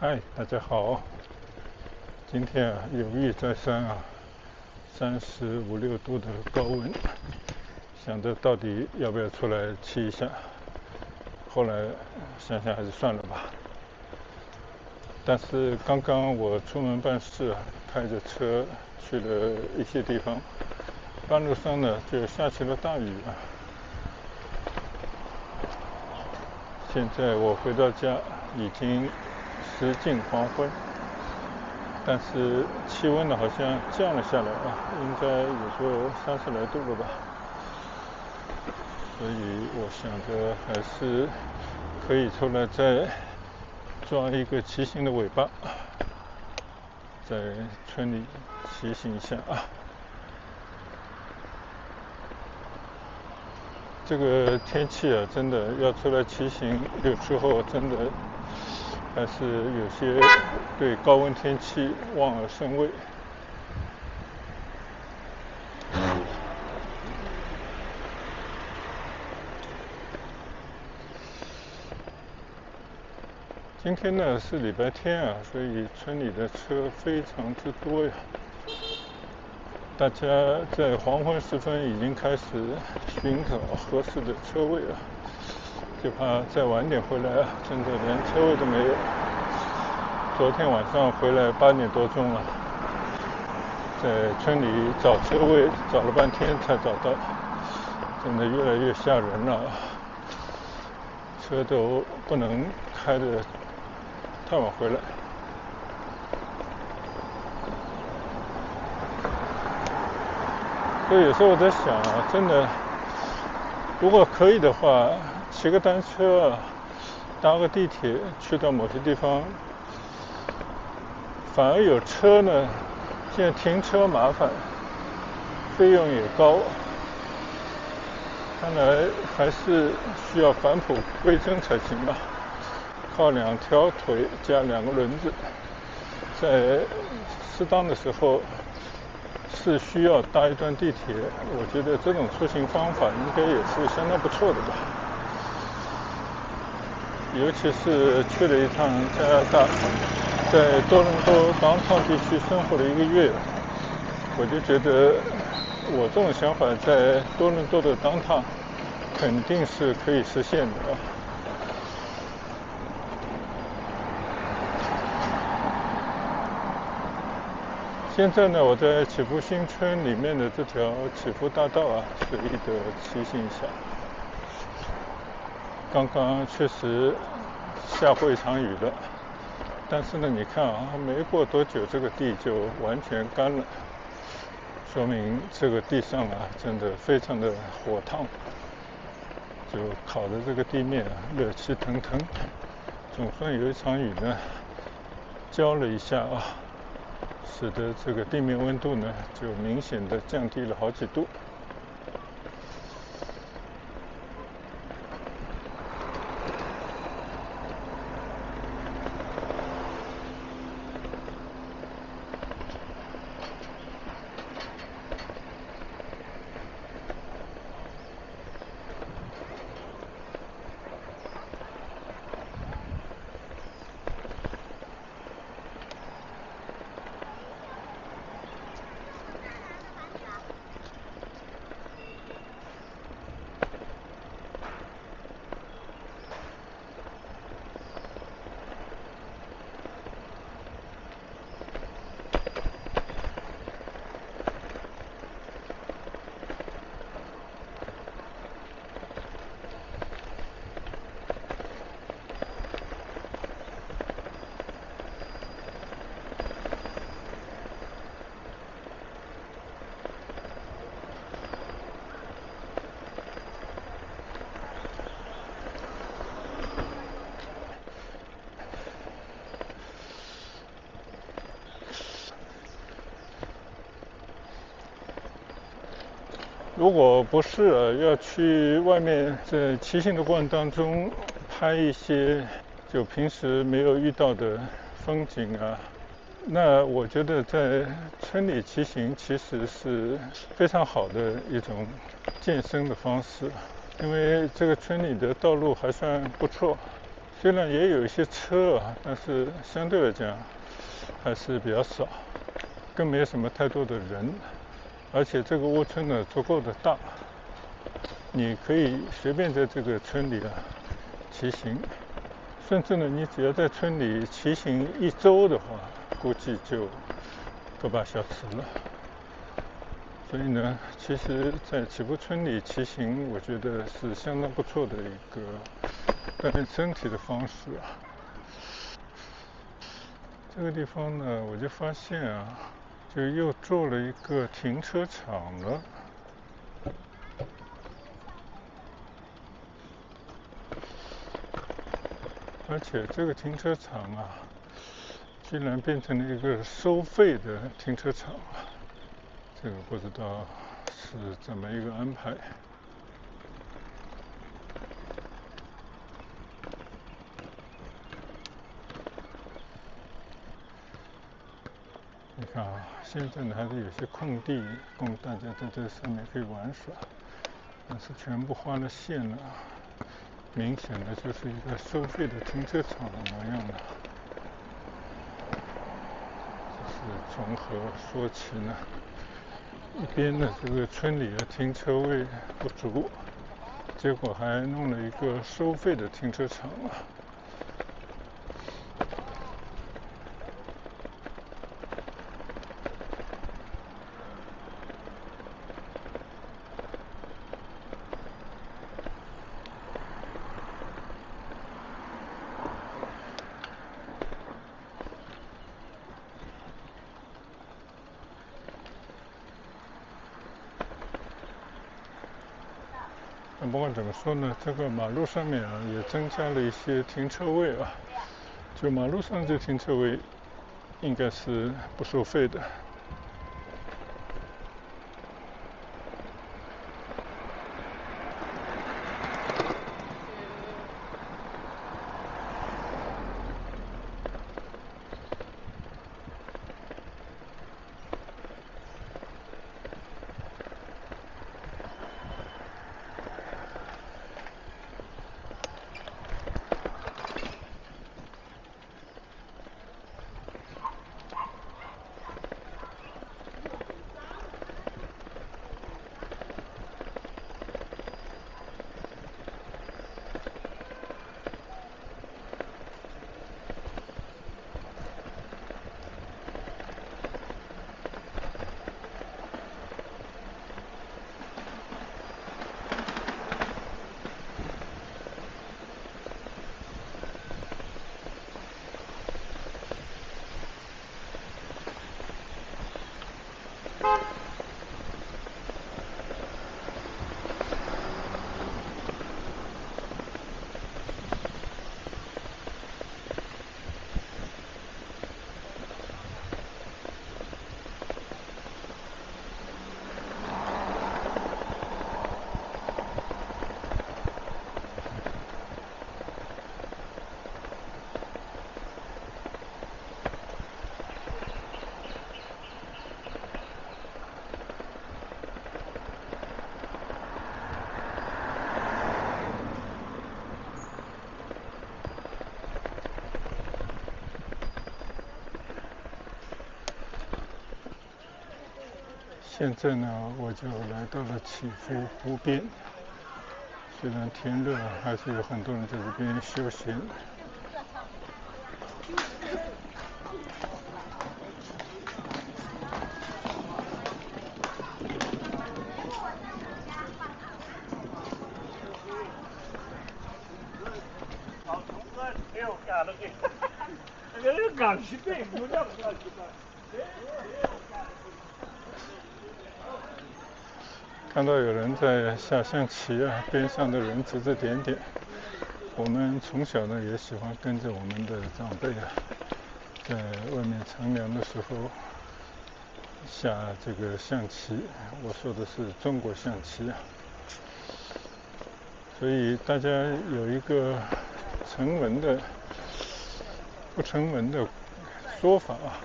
嗨，大家好。今天有意在山35、6度的高温，想着到底要不要出来骑一下，后来想想还是算了吧。但是刚刚我出门办事，开着车去了一些地方，半路上呢就下起了大雨。现在我回到家已经时近黄昏，但是气温呢好像降了下来应该有个30来度了吧。所以我想着还是可以出来再抓一个骑行的尾巴，在村里骑行一下这个天气真的要出来骑行，有时候真的还是有些对高温天气望而生畏。今天呢是礼拜天所以村里的车非常之多呀。大家在黄昏时分已经开始寻找合适的车位了，就怕再晚点回来真的连车位都没有。昨天晚上回来8点多钟了，在村里找车位找了半天才找到，真的越来越吓人了。车都不能开得太晚回来。所以有时候我在想真的如果可以的话，骑个单车搭个地铁去到某些地方，反而有车呢，现在停车麻烦，费用也高，看来还是需要返璞归真才行吧。靠2条腿加2个轮子，在适当的时候是需要搭一段地铁，我觉得这种出行方法应该也是相当不错的吧。尤其是去了一趟加拿大，在多伦多downtown地区生活了1个月，我就觉得我这种想法在多伦多的downtown肯定是可以实现的现在呢，我在启福新村里面的这条启福大道随意的骑行一下。刚刚确实下过一场雨了，但是呢，你看没过多久这个地就完全干了，说明这个地上真的非常的火烫，就烤的这个地面热气腾腾。总算有一场雨呢，浇了一下使得这个地面温度呢就明显的降低了好几度。如果不是要去外面在骑行的过程当中拍一些就平时没有遇到的风景那我觉得在村里骑行其实是非常好的一种健身的方式，因为这个村里的道路还算不错，虽然也有一些车啊，但是相对来讲还是比较少，更没有什么太多的人，而且这个窝村呢足够的大，你可以随便在这个村里骑行，甚至呢你只要在村里骑行1周的话，估计就个把小时了。所以呢，其实在起步村里骑行，我觉得是相当不错的一个锻炼身体的方式啊。这个地方呢，我就发现啊，就又做了一个停车场了。而且这个停车场啊，居然变成了一个收费的停车场啊，这个不知道是怎么一个安排。你看啊，现在呢还是有些空地供大家在这上面可以玩耍，但是全部画了线了，明显的就是一个收费的停车场的模样了。这是从何说起呢？一边呢这个村里的停车位不足，结果还弄了一个收费的停车场啊。不管怎么说呢，这个马路上面啊也增加了一些停车位啊，就马路上这停车位应该是不收费的。现在呢，我就来到了起飞湖边。虽然天热，还是有很多人在这边休闲。看到有人在下象棋啊，边上的人指指点点。我们从小呢也喜欢跟着我们的长辈啊，在外面乘凉的时候下这个象棋。我说的是中国象棋啊。所以大家有一个不成文的说法啊，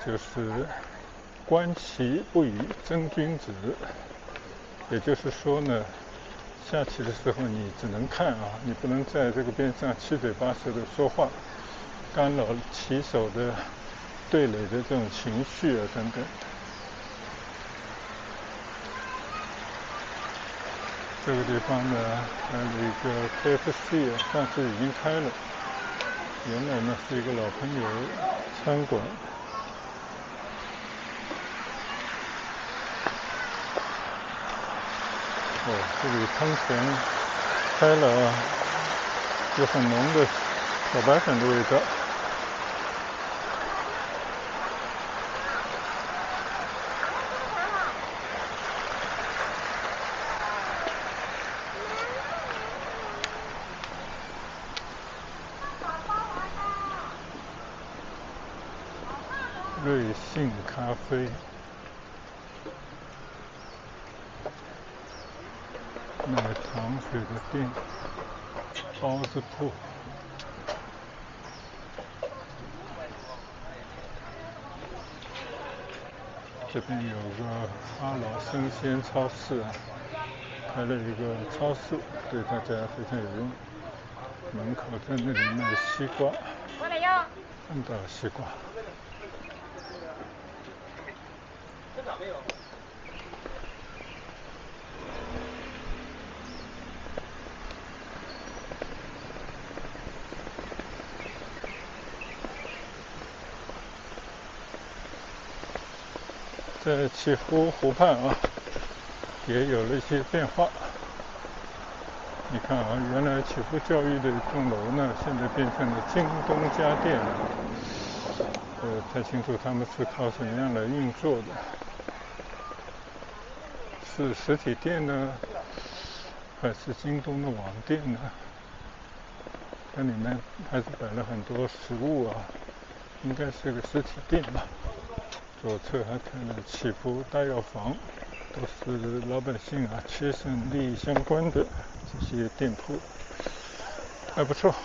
就是观棋不语真君子。也就是说呢，下棋的时候你只能看啊，你不能在这个边上七嘴八舌的说话，干扰棋手的对垒的这种情绪啊等等。这个地方呢，还有一个 KFC 啊，上次已经开了，原来呢是一个老朋友餐馆。这里喷泉开了，有很浓的小白粉的味道。瑞幸咖啡，卖糖水的店，包子铺。这边有个阿劳生鲜超市啊，开了一个超市，对大家非常有用。门口在那里卖西瓜，看到西瓜。在祈福湖畔啊，也有了一些变化。你看啊，原来祈福教育的一栋楼呢，现在变成了京东家电。不太清楚他们是靠什么样来运作的，是实体店呢，还是京东的网店呢？它里面还是摆了很多食物啊，应该是个实体店吧。左侧还开了祈福大药房，都是老百姓啊切身利益相关的这些店铺，还不错。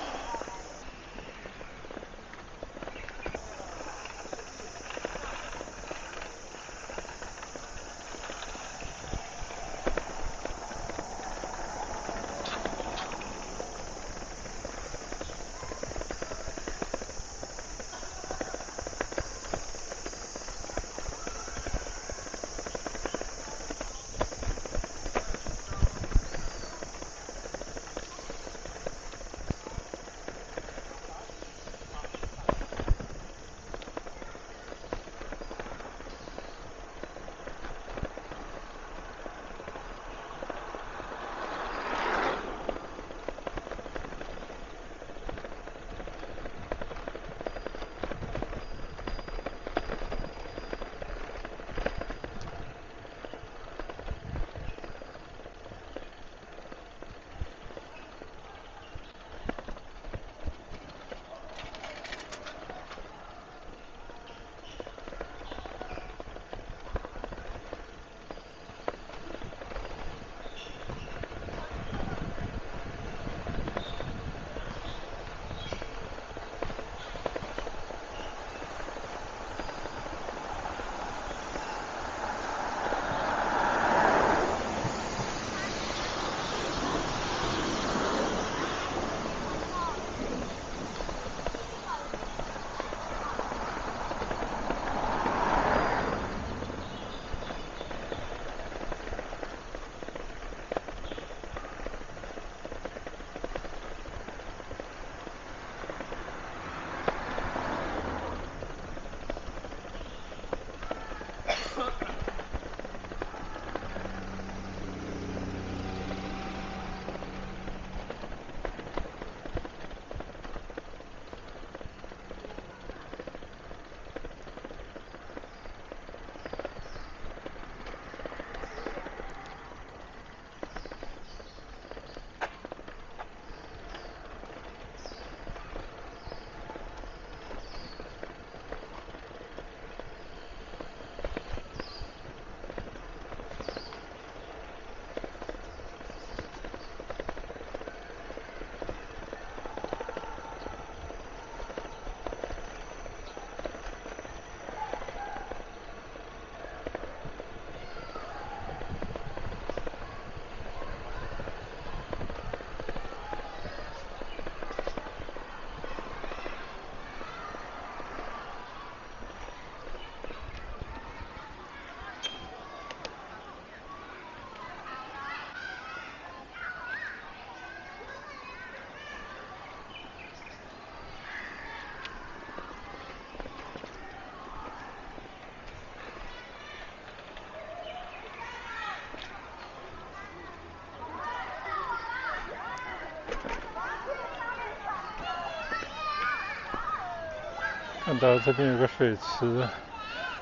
看到这边有个水池，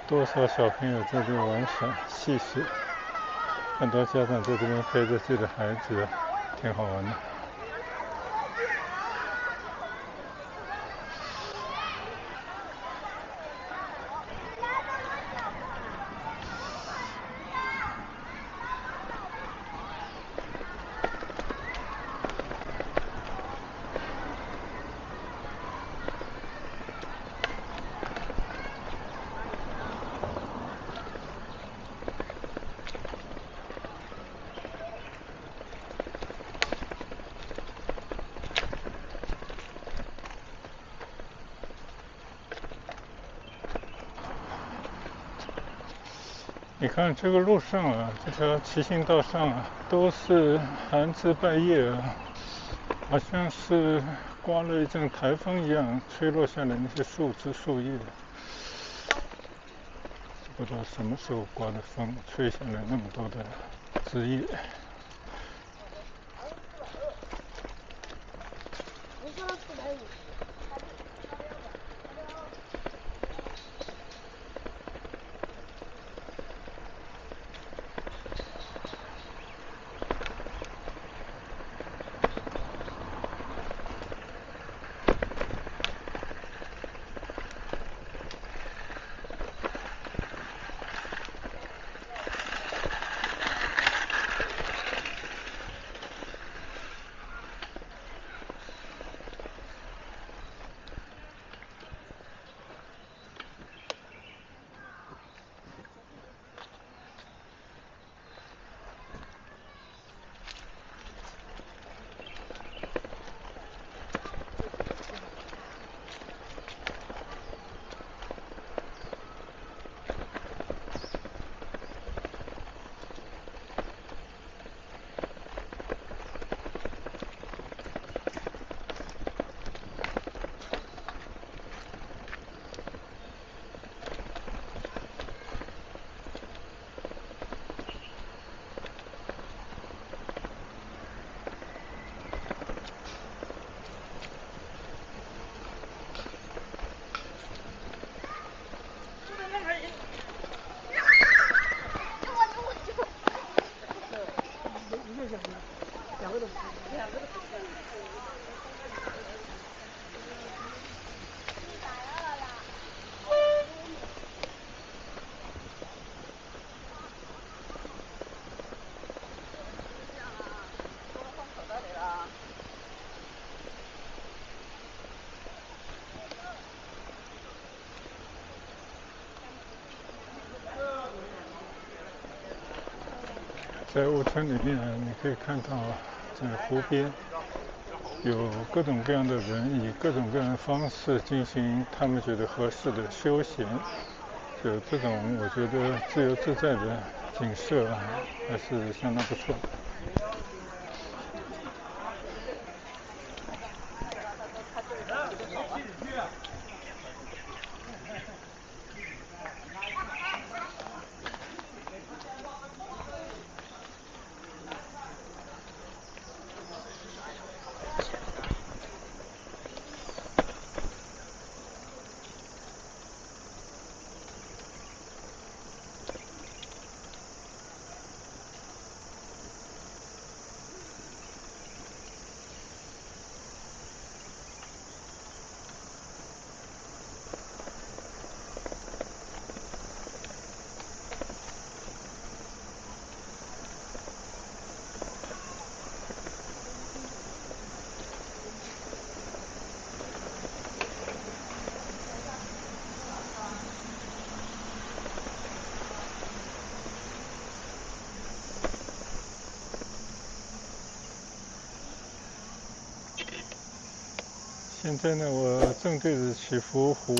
多少小朋友在这里玩耍戏水，很多家长在这边陪着自己的孩子，挺好玩的。你看这个路上啊，这条骑行道上啊，都是寒枝败叶啊，好像是刮了一阵台风一样，吹落下来那些树枝树叶。不知道什么时候刮的风，吹下来那么多的枝叶。在雾村里面，你可以看到，在湖边有各种各样的人，以各种各样的方式进行他们觉得合适的休闲。就这种，我觉得自由自在的景色啊，还是相当不错的。现在呢，我正对着祈福湖，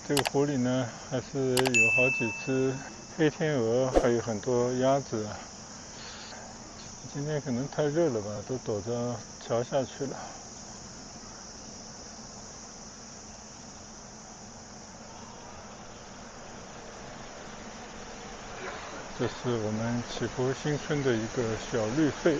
这个湖里呢，还是有好几只黑天鹅，还有很多鸭子。今天可能太热了吧，都躲到桥下去了。这是我们祈福新村的一个小绿肺。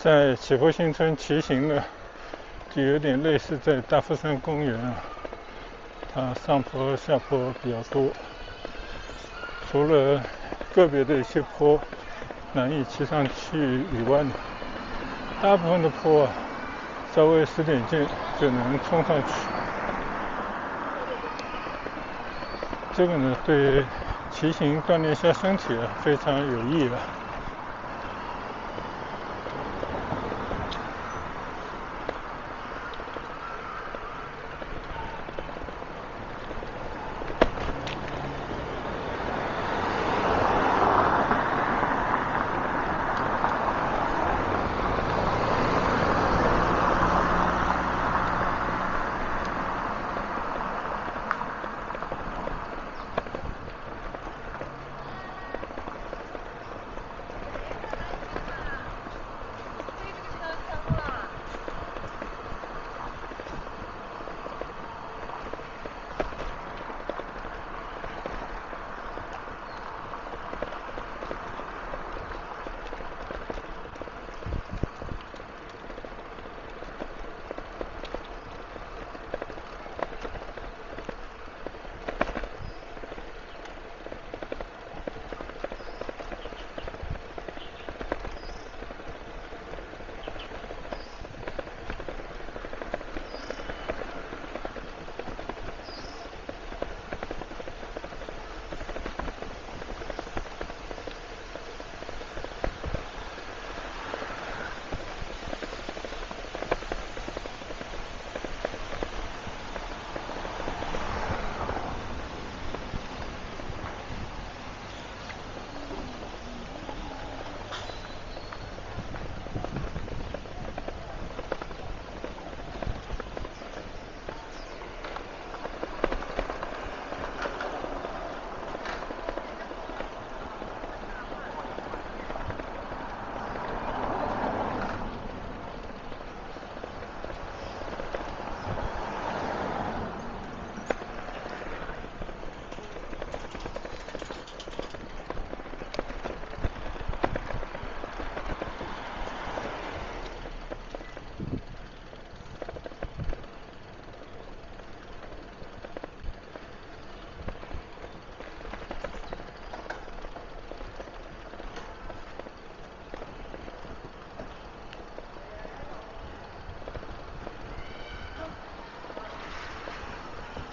在起步新村骑行的，就有点类似在大夫山公园啊，它上坡下坡比较多，除了个别的一些坡难以骑上去以外呢，大部分的坡啊，稍微使点劲就能冲上去。这个呢，对骑行锻炼一下身体啊，非常有益的。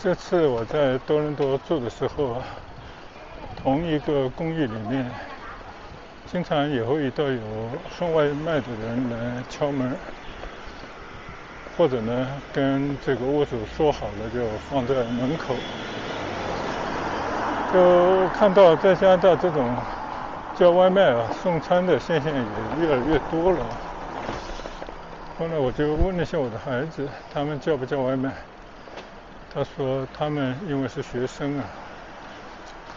这次我在多伦多住的时候啊，同一个公寓里面，经常也会遇到有送外卖的人来敲门，或者呢跟这个屋主说好了就放在门口。就看到在加拿大这种叫外卖啊、送餐的现象也越来越多了。后来我就问了一下我的孩子，他们叫不叫外卖？他说他们因为是学生啊，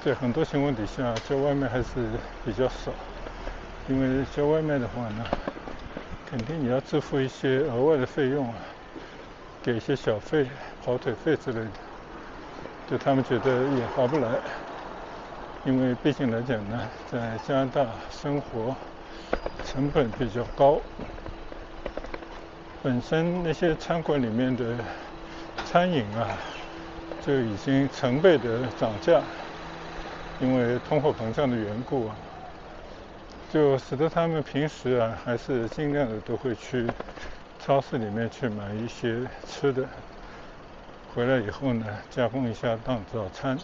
在很多情况底下叫外卖还是比较少，因为叫外卖的话呢，肯定你要支付一些额外的费用啊，给一些小费、跑腿费之类的，就他们觉得也划不来。因为毕竟来讲呢，在加拿大生活成本比较高，本身那些餐馆里面的餐饮啊，就已经成倍的涨价，因为通货膨胀的缘故啊，就使得他们平时啊还是尽量的都会去超市里面去买一些吃的，回来以后呢加工一下当早餐。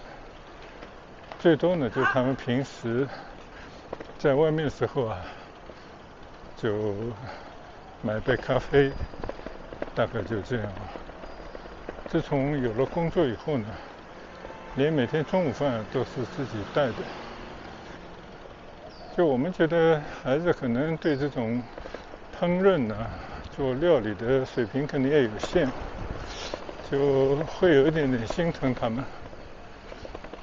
最多呢，就他们平时在外面的时候啊，就买杯咖啡，大概就这样。自从有了工作以后呢，连每天中午饭都是自己带的。就我们觉得孩子可能对这种烹饪啊、做料理的水平肯定也有限，就会有一点点心疼他们。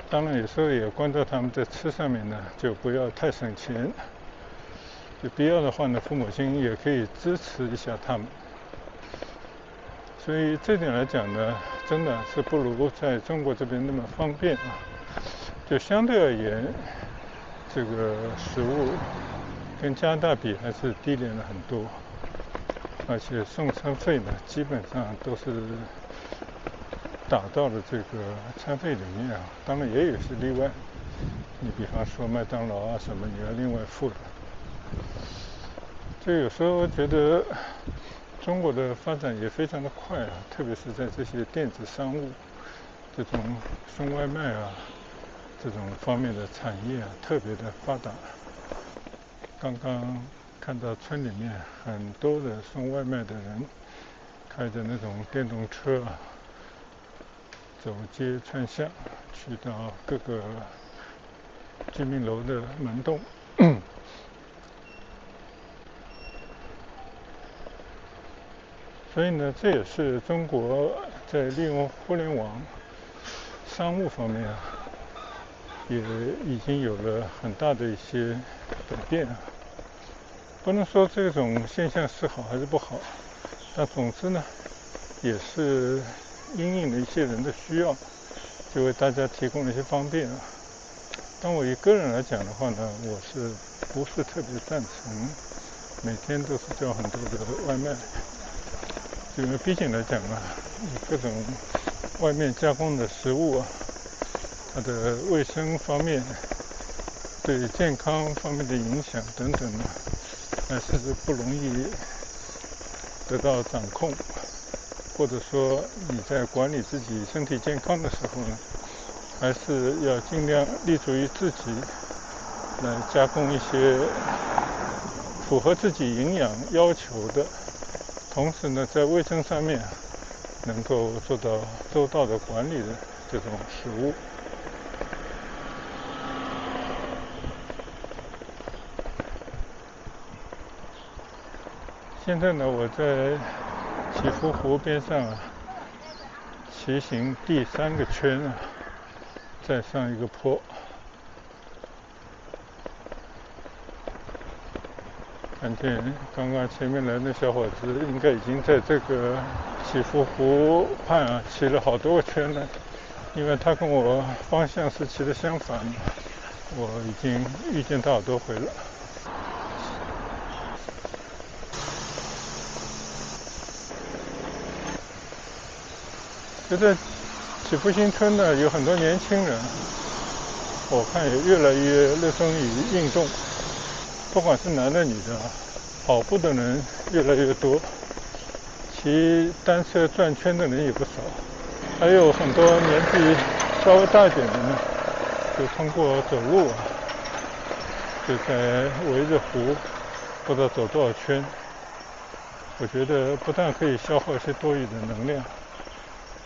当然有时候也关照他们在吃上面呢，就不要太省钱。有必要的话呢，父母亲也可以支持一下他们。所以这点来讲呢，真的是不如在中国这边那么方便啊。就相对而言，这个食物跟加拿大比还是低廉了很多，而且送餐费呢，基本上都是打到了这个餐费里面啊，当然也有些例外。你比方说麦当劳啊什么，你要另外付的。就有时候觉得中国的发展也非常的快啊，特别是在这些电子商务、这种送外卖啊这种方面的产业啊，特别的发达。刚刚看到村里面很多的送外卖的人，开着那种电动车啊，走街串巷，去到各个居民楼的门洞。所以呢，这也是中国在利用互联网商务方面啊，也已经有了很大的一些改变啊。不能说这种现象是好还是不好，但总之呢，也是因应了一些人的需要，就为大家提供了一些方便啊。但我以个人来讲的话呢，我是不是特别赞成每天都是叫很多的外卖？因为毕竟来讲啊，各种外面加工的食物啊，它的卫生方面、对健康方面的影响等等呢，还是不容易得到掌控。或者说你在管理自己身体健康的时候呢，还是要尽量立足于自己，来加工一些符合自己营养要求的，同时呢，在卫生上面能够做到周到的管理的这种食物。现在呢，我在祈福湖边上啊，骑行第3个圈啊，再上一个坡。看见刚刚前面来的小伙子，应该已经在这个祈福湖畔啊骑了好多个圈了，因为他跟我方向是骑的相反，我已经遇见他好多回了。就在祈福新村呢，有很多年轻人，我看也越来越热衷于运动，不管是男的女的，跑步的人越来越多，骑单车转圈的人也不少。还有很多年纪稍微大一点的呢，就通过走路就在围着湖不知道走多少圈。我觉得不但可以消耗一些多余的能量，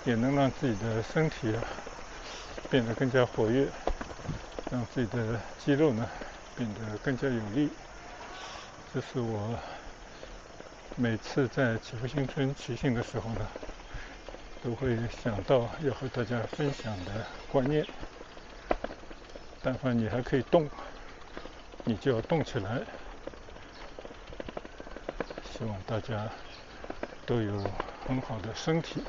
也能让自己的身体变得更加活跃，让自己的肌肉呢变得更加有力。这是我每次在祈福新村骑行的时候呢，都会想到要和大家分享的观念。但凡你还可以动，你就要动起来。希望大家都有很好的身体。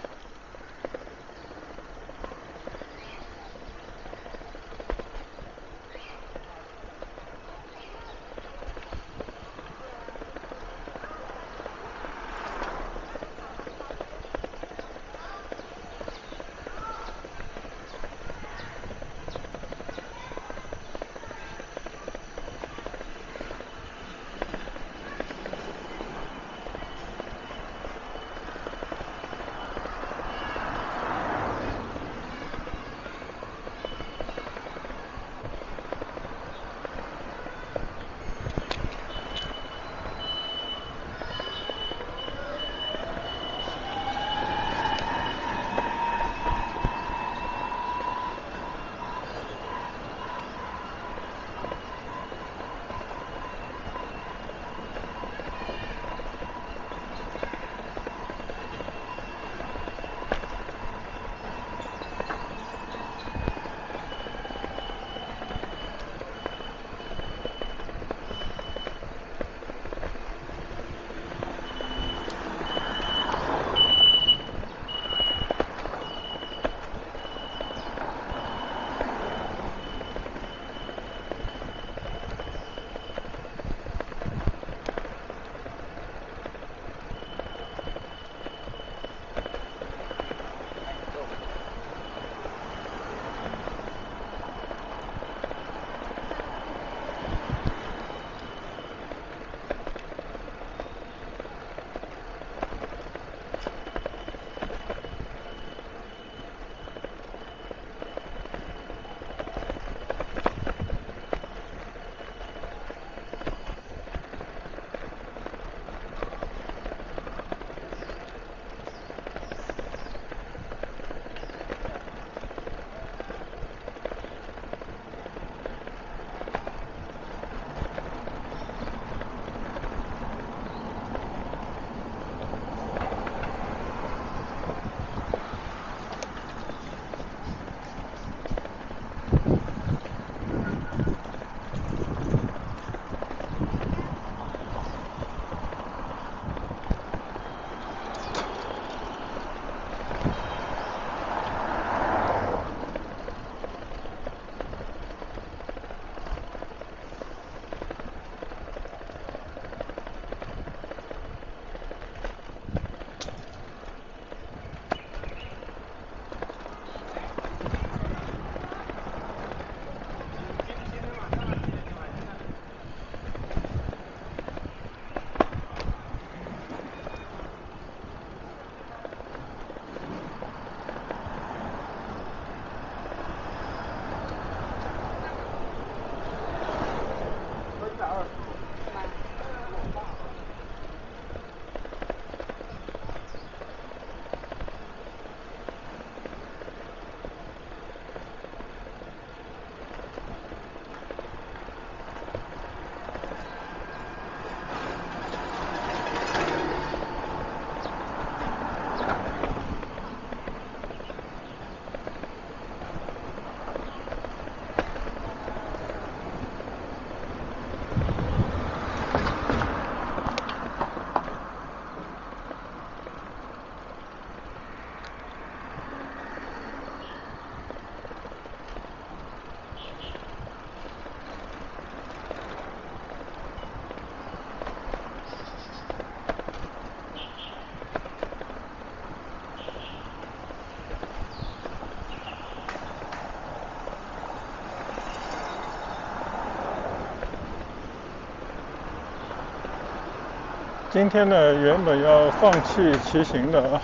今天呢，原本要放弃骑行的，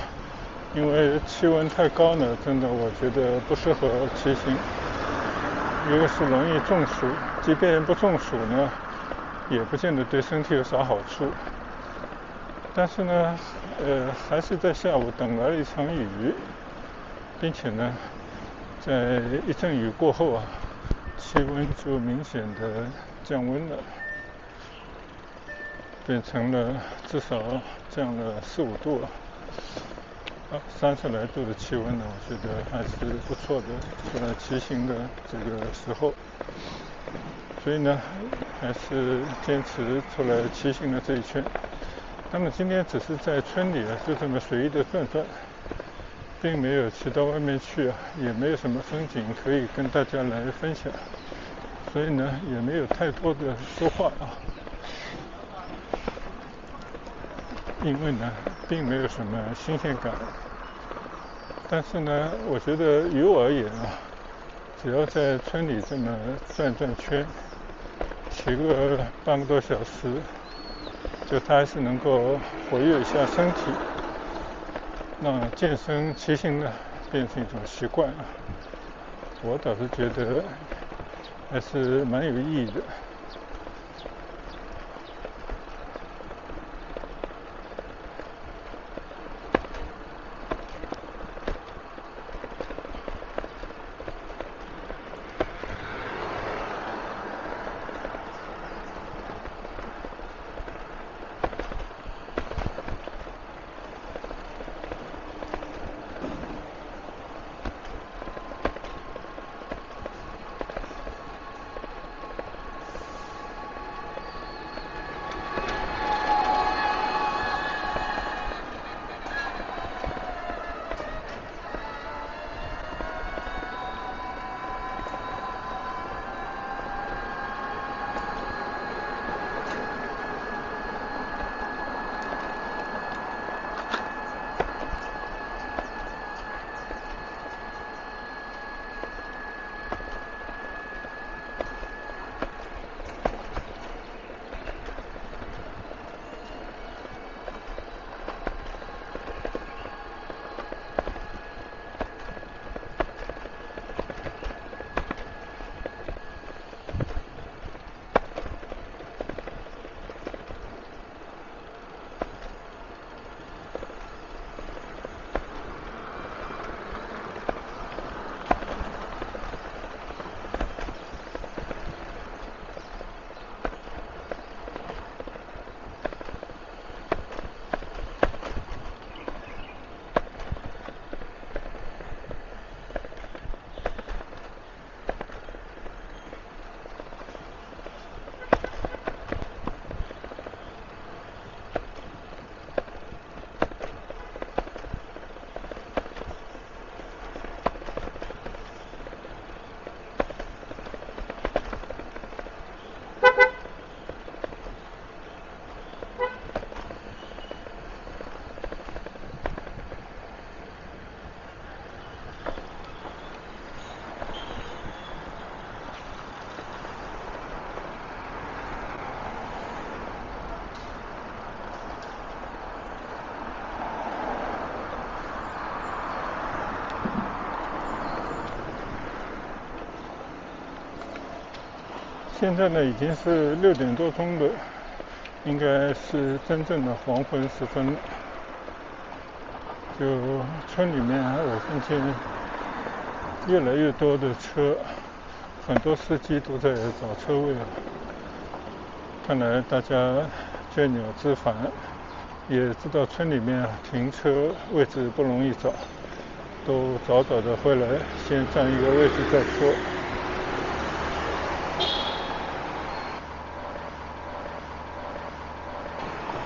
因为气温太高呢，真的我觉得不适合骑行。一个是容易中暑，即便不中暑呢，也不见得对身体有啥好处。但是呢，还是在下午等来了一场雨，并且呢，在一阵雨过后啊，气温就明显的降温了，变成了至少降了4、5度了。30来度的气温呢，我觉得还是不错的，出来骑行的这个时候。所以呢，还是坚持出来骑行的这一圈。那么今天只是在村里就这么随意的转转，并没有骑到外面去也没有什么风景可以跟大家来分享，所以呢，也没有太多的说话因为呢，并没有什么新鲜感。但是呢，我觉得于我而言只要在村里这么转转圈，骑个半个多小时，就它还是能够活跃一下身体，让健身骑行呢变成一种习惯我倒是觉得还是蛮有意义的。现在呢已经是6点多钟了，应该是真正的黄昏时分了。就村里面我看见越来越多的车，很多司机都在找车位看来大家倦鸟知返，也知道村里面停车位置不容易找，都早早的回来先占一个位置再说。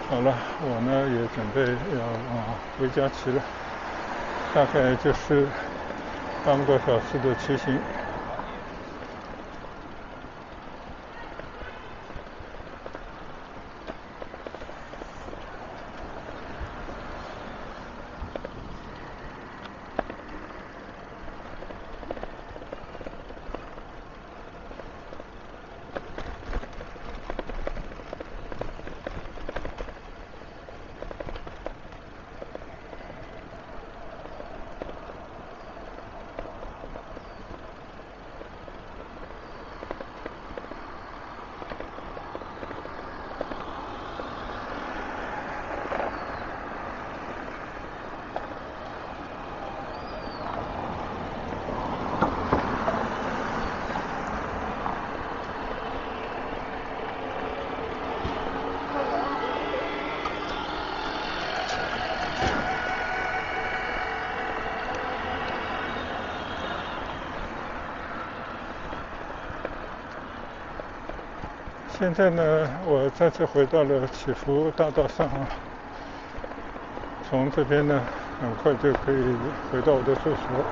好了，我呢也准备要回家骑了，大概就是半个多小时的骑行。现在呢，我再次回到了祈福大道上，从这边呢，很快就可以回到我的住所。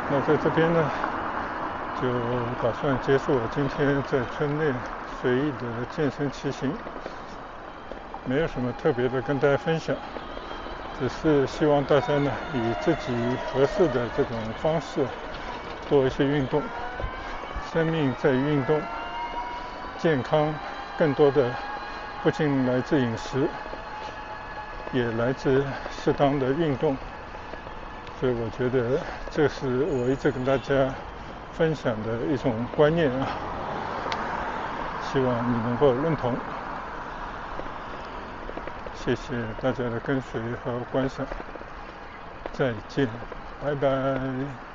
那在这边呢，就打算结束我今天在村内随意的健身骑行，没有什么特别的跟大家分享，只是希望大家呢，以自己合适的这种方式做一些运动。生命在于运动，健康更多的不仅来自饮食，也来自适当的运动。所以我觉得这是我一直跟大家分享的一种观念啊，希望你能够认同。谢谢大家的跟随和观赏，再见，拜拜。